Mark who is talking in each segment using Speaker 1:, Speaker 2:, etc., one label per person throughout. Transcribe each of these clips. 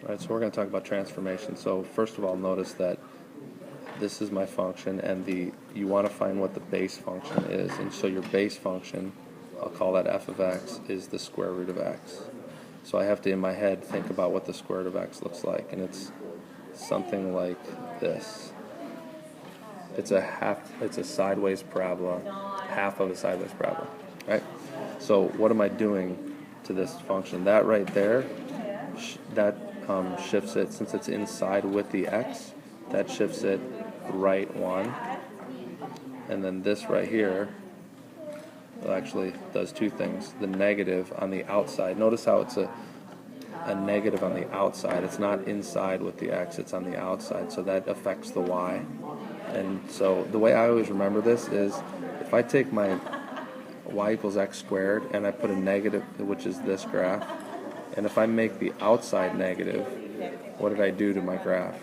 Speaker 1: All right, so we're going to talk about transformation. So first of all, notice that this is my function, and you want to find what the base function is. And so your base function, I'll call that f of x, is the square root of x. So I have to, in my head, think about what the square root of x looks like, and it's something like this. It's a sideways parabola, half of a sideways parabola, right? So what am I doing to this function? That right there, shifts it, since it's inside with the x, that shifts it right 1. And then this right here actually does two things. The negative on the outside, notice how it's a negative on the outside. It's not inside with the x, it's on the outside, so that affects the y. And so the way I always remember this is, if I take my y equals x squared and I put a negative, which is this graph, and if I make the outside negative, what did I do to my graph?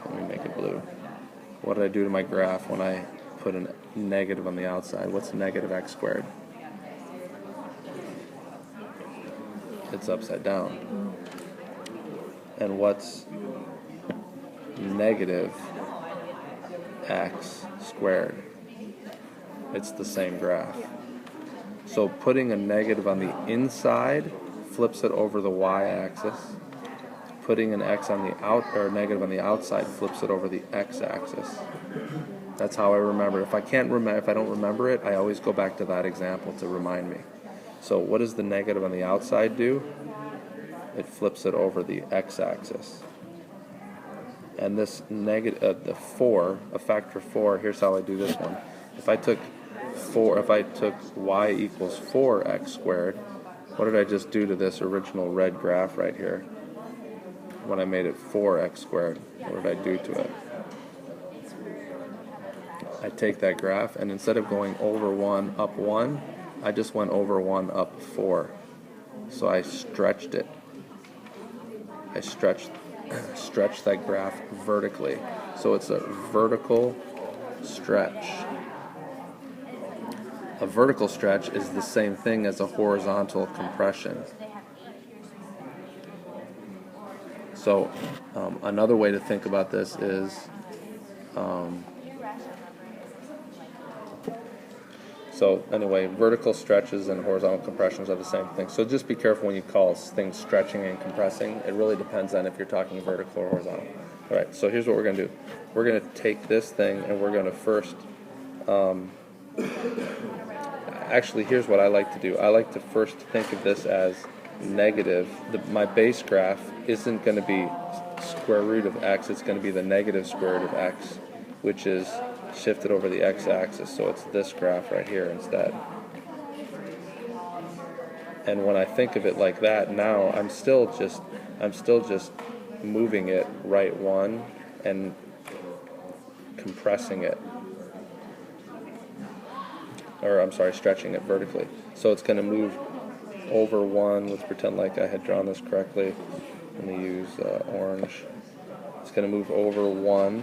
Speaker 1: Let me make it blue. What did I do to my graph when I put a negative on the outside? What's negative x squared? It's upside down. And what's negative x squared? It's the same graph. So putting a negative on the inside flips it over the y-axis. Putting an x on the negative on the outside flips it over the x-axis. That's how I remember. If I don't remember it, I always go back to that example to remind me. So what does the negative on the outside do? It flips it over the x-axis. And this negative, the 4, a factor 4, here's how I do this one. If I took y equals 4x squared, what did I just do to this original red graph right here? When I made it 4x squared, what did I do to it? I take that graph, and instead of going over 1, up 1, I just went over 1, up 4. So I stretched it. I stretched that graph vertically. So it's a vertical stretch. A vertical stretch is the same thing as a horizontal compression. So another way to think about this is so anyway, vertical stretches and horizontal compressions are the same thing. So just be careful when you call things stretching and compressing. It really depends on if you're talking vertical or horizontal. All right, so here's what we're going to do. We're going to take this thing and we're going to first actually, here's what I like to do. I like to first think of this as negative. My base graph isn't going to be square root of x, it's going to be the negative square root of x, which is shifted over the x-axis, so it's this graph right here instead. And when I think of it like that, now I'm still just moving it right 1 and compressing it. Or I'm sorry, stretching it vertically. So it's going to move over 1. Let's pretend like I had drawn this correctly. Let me use orange. It's going to move over 1,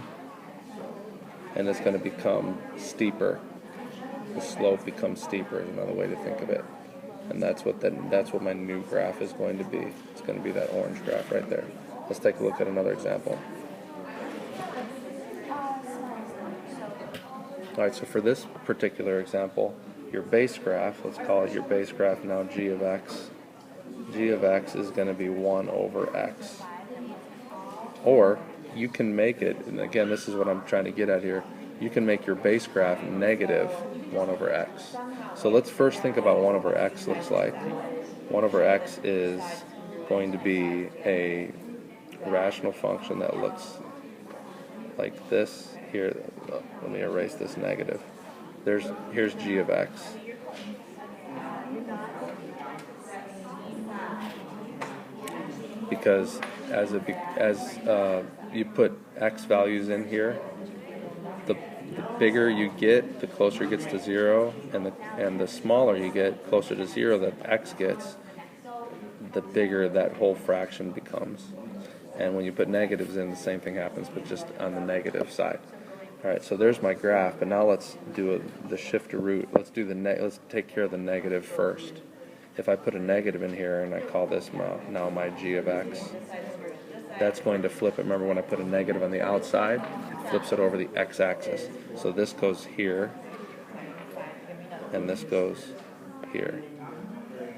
Speaker 1: and it's going to become steeper. The slope becomes steeper is another way to think of it. And that's what my new graph is going to be. It's going to be that orange graph right there. Let's take a look at another example. All right, so for this particular example, your base graph, let's call it your base graph now, g of x. G of x is going to be 1 over x. Or you can make it, and again, this is what I'm trying to get at here, you can make your base graph negative 1 over x. So let's first think about 1 over x looks like. 1 over x is going to be a rational function that looks like this. Here, let me erase this negative. Here's g of x. Because as you put x values in here, the bigger you get, the closer it gets to 0, and the smaller you get, closer to 0 that x gets, the bigger that whole fraction becomes. And when you put negatives in, the same thing happens, but just on the negative side. All right, so there's my graph, but now let's do the shift to root. Let's take care of the negative first. if I put a negative in here and I call this now my g of x, that's going to flip it. Remember when I put a negative on the outside, it flips it over the x-axis. So this goes here, and this goes here.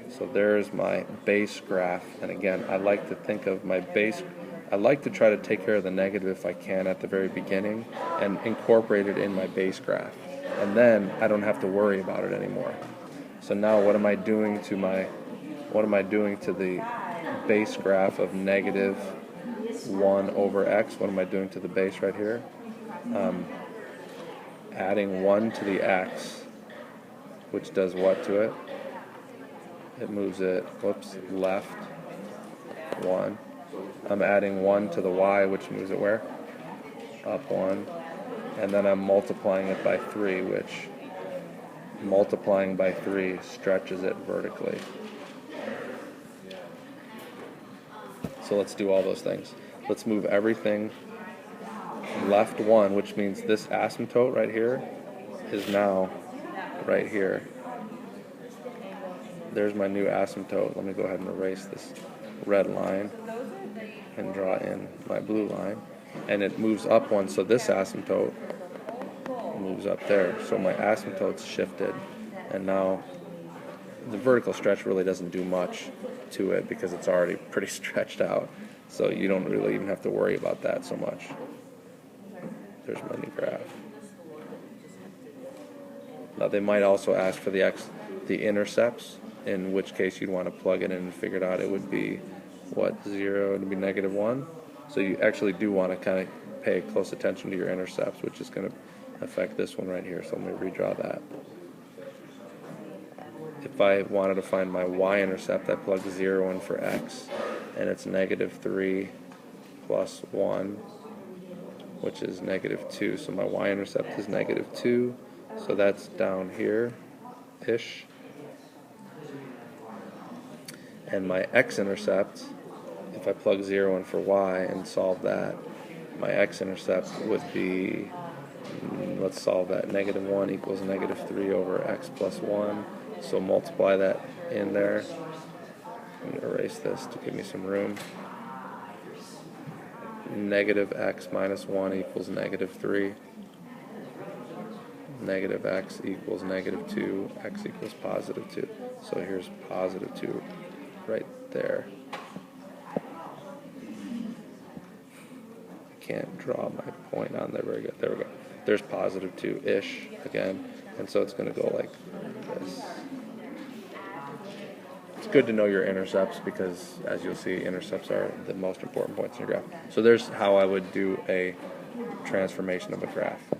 Speaker 1: So there's my base graph, and again, I like to think of my base, I like to try to take care of the negative if I can at the very beginning and incorporate it in my base graph. And then I don't have to worry about it anymore. So now what am I doing to the base graph of negative 1 over x? What am I doing to the base right here? Adding 1 to the x, which does what to it? It moves it, left 1. I'm adding 1 to the y, which moves it where? Up 1. And then I'm multiplying it by 3, which multiplying by 3 stretches it vertically. So let's do all those things. Let's move everything left 1, which means this asymptote right here is now right here. There's my new asymptote. Let me go ahead and erase this red line and draw in my blue line. And it moves up 1, so this asymptote moves up there. So my asymptote's shifted, and now the vertical stretch really doesn't do much to it because it's already pretty stretched out. So you don't really even have to worry about that so much. There's my new graph. Now they might also ask for the intercepts, in which case you'd want to plug it in and figure it out. It would be, what, 0 to be negative 1? So you actually do want to kind of pay close attention to your intercepts, which is going to affect this one right here. So let me redraw that. If I wanted to find my y-intercept, I plug 0 in for x, and it's negative 3 plus 1, which is negative 2. So my y-intercept is negative 2, so that's down here-ish. And my x-intercept, if I plug 0 in for y and solve that, my x-intercept would be, let's solve that, negative 1 equals negative 3 over x plus 1. So multiply that in there. I'm going to erase this to give me some room. Negative x minus 1 equals negative 3. Negative x equals negative 2. X equals positive 2. So here's positive 2 right there. I can't draw my point on there very good. There we go. There's positive 2-ish again. And so it's going to go like this. It's good to know your intercepts because, as you'll see, intercepts are the most important points in your graph. So there's how I would do a transformation of a graph.